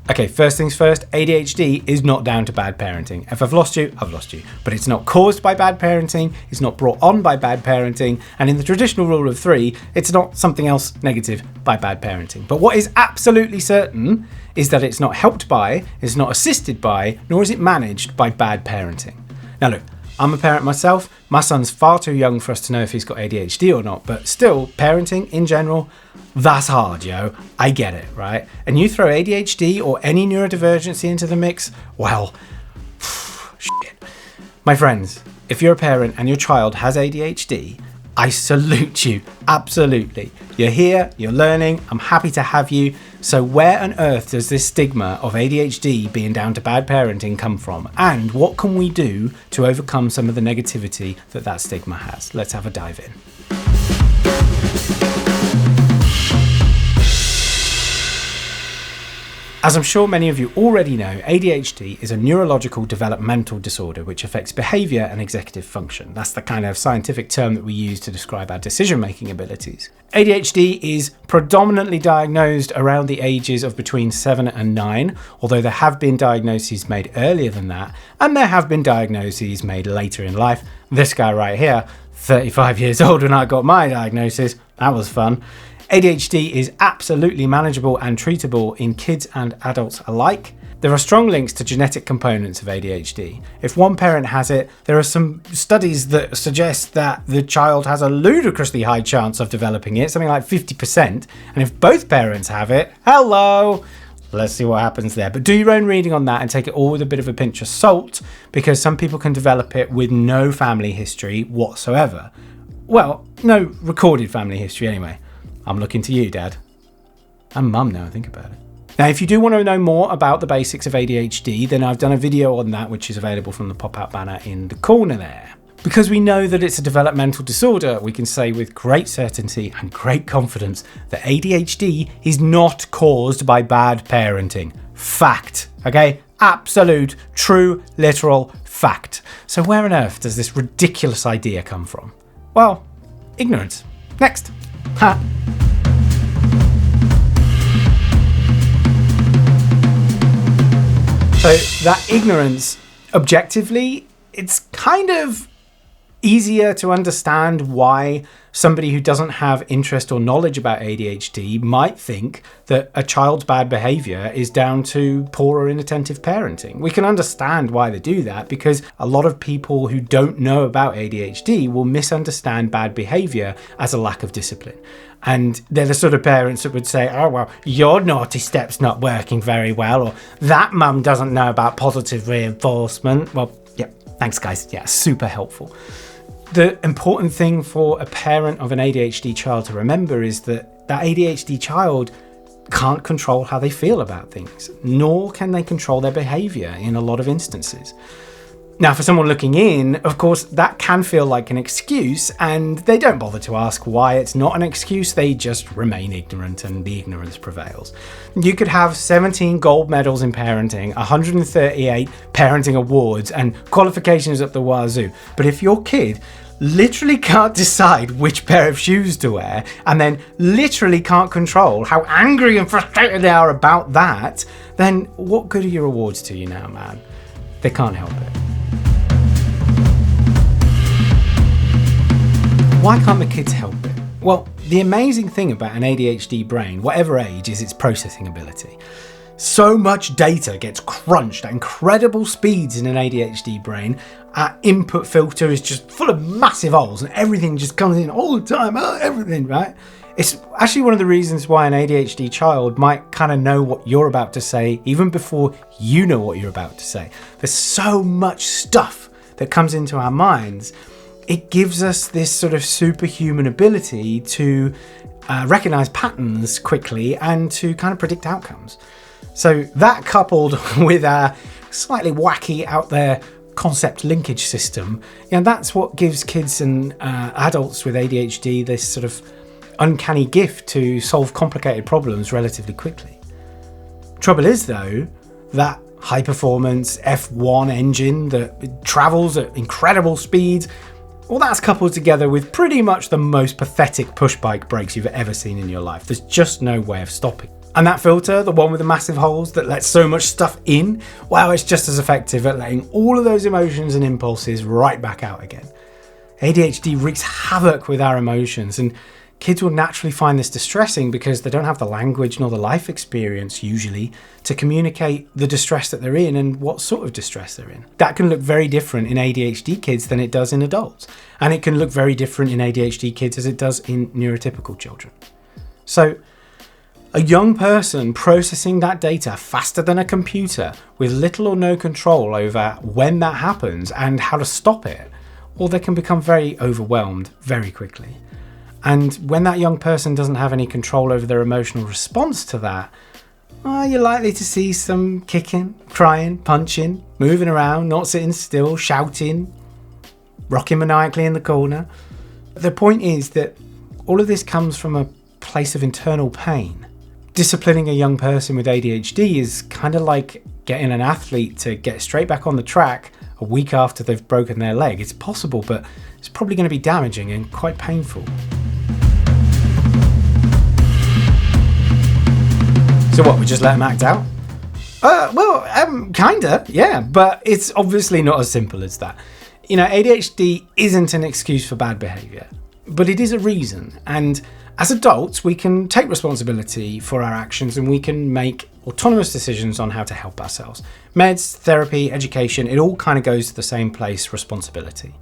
Okay, first things first, ADHD is not down to bad parenting. If I've lost you, I've lost you. But it's not caused by bad parenting, it's not brought on by bad parenting, and in the traditional rule of three, it's not something else negative by bad parenting. But what is absolutely certain is that it's not helped by, it's not assisted by, nor is it managed by bad parenting. Now look, I'm a parent myself. My son's far too young for us to know if he's got ADHD or not, but still, parenting in general, that's hard, yo. I get it, right? And you throw ADHD or any neurodivergency into the mix, well, shit. My friends, if you're a parent and your child has ADHD, I salute you, absolutely. You're here, you're learning, I'm happy to have you. So where on earth does this stigma of ADHD being down to bad parenting come from? And what can we do to overcome some of the negativity that that stigma has? Let's have a dive in. As I'm sure many of you already know, ADHD is a neurological developmental disorder which affects behaviour and executive function. That's the kind of scientific term that we use to describe our decision-making abilities. ADHD is predominantly diagnosed around the ages of between 7 and 9, although there have been diagnoses made earlier than that, and there have been diagnoses made later in life. This guy right here, 35 years old when I got my diagnosis, that was fun. ADHD is absolutely manageable and treatable in kids and adults alike. There are strong links to genetic components of ADHD. If one parent has it, there are some studies that suggest that the child has a ludicrously high chance of developing it, something like 50%. And if both parents have it, hello! Let's see what happens there. But do your own reading on that and take it all with a bit of a pinch of salt, because some people can develop it with no family history whatsoever. Well, no recorded family history anyway. I'm looking to you, Dad. And Mum now I think about it. Now, if you do want to know more about the basics of ADHD, then I've done a video on that, which is available from the pop-out banner in the corner there. Because we know that it's a developmental disorder, we can say with great certainty and great confidence that ADHD is not caused by bad parenting. Fact, okay? Absolute, true, literal fact. So where on earth does this ridiculous idea come from? Well, ignorance. Next. Ha. So that ignorance, objectively, it's kind of easier to understand why somebody who doesn't have interest or knowledge about ADHD might think that a child's bad behaviour is down to poor or inattentive parenting. We can understand why they do that because a lot of people who don't know about ADHD will misunderstand bad behaviour as a lack of discipline. And they're the sort of parents that would say, oh, well, your naughty step's not working very well, or that mum doesn't know about positive reinforcement. Well, yeah, thanks guys. Yeah, super helpful. The important thing for a parent of an ADHD child to remember is that that ADHD child can't control how they feel about things, nor can they control their behaviour in a lot of instances. Now, for someone looking in, of course, that can feel like an excuse, and they don't bother to ask why it's not an excuse. They just remain ignorant, and the ignorance prevails. You could have 17 gold medals in parenting, 138 parenting awards, and qualifications at the wazoo. But if your kid literally can't decide which pair of shoes to wear, and then literally can't control how angry and frustrated they are about that, then what good are your awards to you now, man? They can't help it. Why can't the kids help it? Well, the amazing thing about an ADHD brain, whatever age, is its processing ability. So much data gets crunched at incredible speeds in an ADHD brain. Our input filter is just full of massive holes and everything just comes in all the time, everything, right? It's actually one of the reasons why an ADHD child might kind of know what you're about to say even before you know what you're about to say. There's so much stuff that comes into our minds. It gives us this sort of superhuman ability to recognize patterns quickly and to kind of predict outcomes. So that coupled with a slightly wacky out there concept linkage system, that's what gives kids and adults with ADHD this sort of uncanny gift to solve complicated problems relatively quickly. Trouble is though, that high performance F1 engine that travels at incredible speeds, well, that's coupled together with pretty much the most pathetic push bike brakes you've ever seen in your life. There's just no way of stopping. And that filter, the one with the massive holes that lets so much stuff in, well, it's just as effective at letting all of those emotions and impulses right back out again. ADHD wreaks havoc with our emotions, and kids will naturally find this distressing because they don't have the language nor the life experience, usually, to communicate the distress that they're in and what sort of distress they're in. That can look very different in ADHD kids than it does in adults. And it can look very different in ADHD kids as it does in neurotypical children. So, a young person processing that data faster than a computer with little or no control over when that happens and how to stop it, or they can become very overwhelmed very quickly. And when that young person doesn't have any control over their emotional response to that, well, you're likely to see some kicking, crying, punching, moving around, not sitting still, shouting, rocking maniacally in the corner. The point is that all of this comes from a place of internal pain. Disciplining a young person with ADHD is kind of like getting an athlete to get straight back on the track a week after they've broken their leg. It's possible, but it's probably going to be damaging and quite painful. So what, we just let them act out? Kinda, yeah, but it's obviously not as simple as that. ADHD isn't an excuse for bad behaviour, but it is a reason. And as adults, we can take responsibility for our actions and we can make autonomous decisions on how to help ourselves. Meds, therapy, education, it all kind of goes to the same place, responsibility.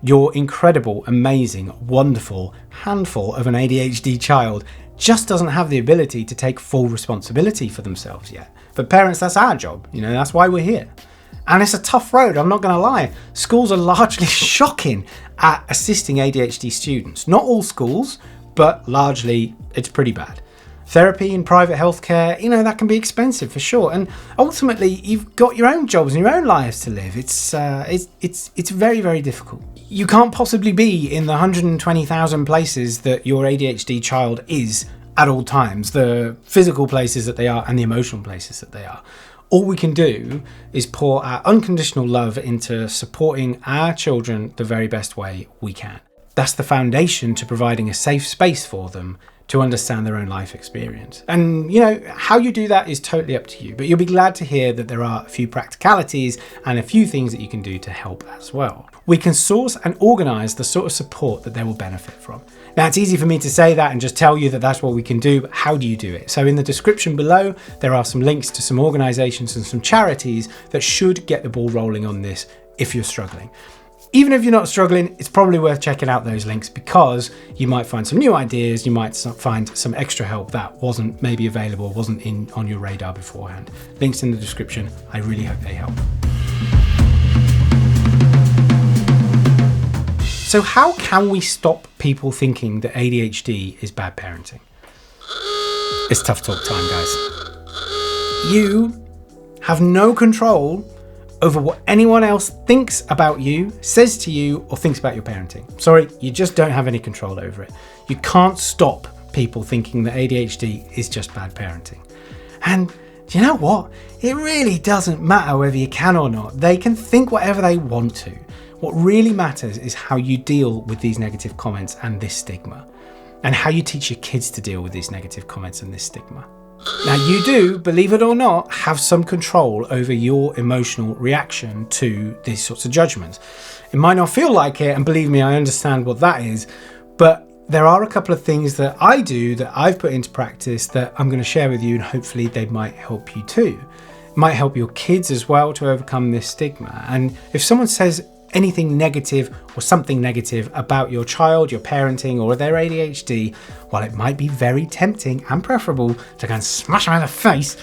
Your incredible, amazing, wonderful handful of an ADHD child just doesn't have the ability to take full responsibility for themselves yet. But parents, that's our job. That's why we're here. And it's a tough road, I'm not going to lie. Schools are largely shocking at assisting ADHD students. Not all schools, but largely it's pretty bad. Therapy and private healthcare, that can be expensive for sure. And ultimately, you've got your own jobs and your own lives to live. It's very, very difficult. You can't possibly be in the 120,000 places that your ADHD child is at all times, the physical places that they are and the emotional places that they are. All we can do is pour our unconditional love into supporting our children the very best way we can. That's the foundation to providing a safe space for them to understand their own life experience. And how you do that is totally up to you, but you'll be glad to hear that there are a few practicalities and a few things that you can do to help as well. We can source and organise the sort of support that they will benefit from. Now, it's easy for me to say that and just tell you that that's what we can do, but how do you do it? So in the description below, there are some links to some organisations and some charities that should get the ball rolling on this if you're struggling. Even if you're not struggling, it's probably worth checking out those links because you might find some new ideas, you might find some extra help that wasn't maybe available, wasn't on your radar beforehand. Links in the description. I really hope they help. So how can we stop people thinking that ADHD is bad parenting? It's tough talk time, guys. You have no control over what anyone else thinks about you, says to you, or thinks about your parenting. Sorry, you just don't have any control over it. You can't stop people thinking that ADHD is just bad parenting. And do you know what? It really doesn't matter whether you can or not. They can think whatever they want to. What really matters is how you deal with these negative comments and this stigma, and how you teach your kids to deal with these negative comments and this stigma. Now, you do, believe it or not, have some control over your emotional reaction to these sorts of judgments. It might not feel like it, and believe me, I understand what that is, but there are a couple of things that I do that I've put into practice that I'm going to share with you, and hopefully they might help you too. It might help your kids as well to overcome this stigma. And if someone says anything negative or something negative about your child, your parenting, or their ADHD, while it might be very tempting and preferable to go and smash them in the face,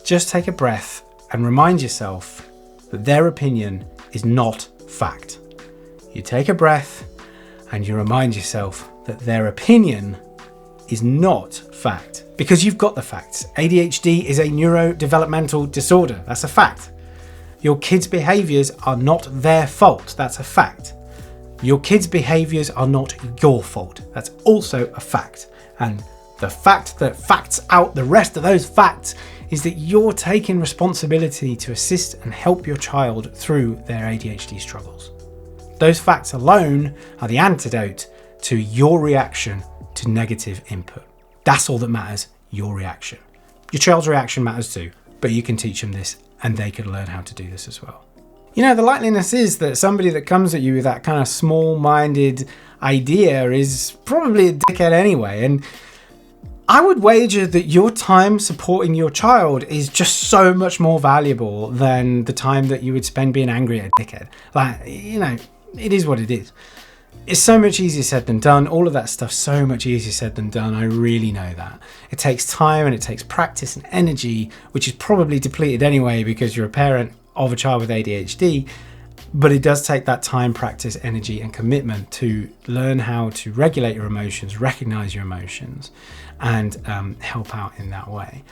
just take a breath and remind yourself that their opinion is not fact. You take a breath and you remind yourself that their opinion is not fact, because you've got the facts. ADHD is a neuro-developmental disorder. That's a fact. Your kids' behaviours are not their fault. That's a fact. Your kids' behaviours are not your fault. That's also a fact. And the fact that facts out the rest of those facts is that you're taking responsibility to assist and help your child through their ADHD struggles. Those facts alone are the antidote to your reaction to negative input. That's all that matters, your reaction. Your child's reaction matters too, but you can teach them this and they can learn how to do this as well. You know, the likeliness is that somebody that comes at you with that kind of small-minded idea is probably a dickhead anyway. And I would wager that your time supporting your child is just so much more valuable than the time that you would spend being angry at a dickhead. Like, you know, it is what it is. It's so much easier said than done. All of that stuff, so much easier said than done. I really know that. It takes time and it takes practice and energy, which is probably depleted anyway because you're a parent of a child with ADHD. But it does take that time, practice, energy, and commitment to learn how to regulate your emotions, recognize your emotions, and help out in that way.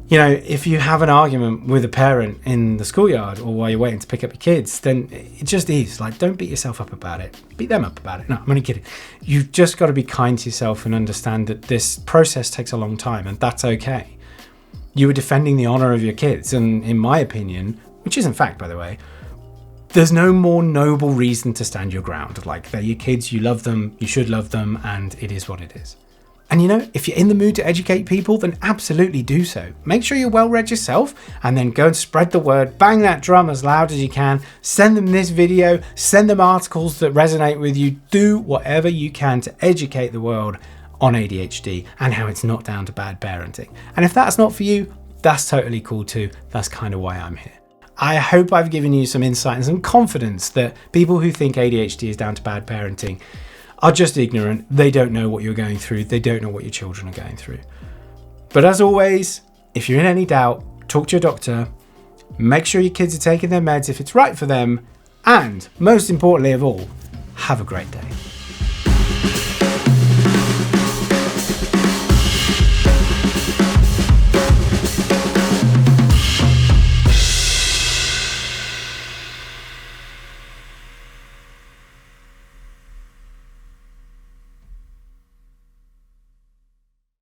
You know, if you have an argument with a parent in the schoolyard or while you're waiting to pick up your kids, then it just is. Like, don't beat yourself up about it. Beat them up about it. No, I'm only kidding. You've just got to be kind to yourself and understand that this process takes a long time, and that's okay. You are defending the honor of your kids, and in my opinion, which isn't fact, by the way, there's no more noble reason to stand your ground. Like, they're your kids, you love them, you should love them, and it is what it is. And you know, if you're in the mood to educate people, then absolutely do so. Make sure you're well read yourself, and then go and spread the word. Bang that drum as loud as you can. Send them this video, send them articles that resonate with you. Do whatever you can to educate the world on ADHD and how it's not down to bad parenting. And if that's not for you, that's totally cool too. That's kind of why I'm here. I hope I've given you some insight and some confidence that people who think ADHD is down to bad parenting are just ignorant. They don't know what you're going through. They don't know what your children are going through. But as always, if you're in any doubt, talk to your doctor. Make sure your kids are taking their meds if it's right for them. And most importantly of all, have a great day.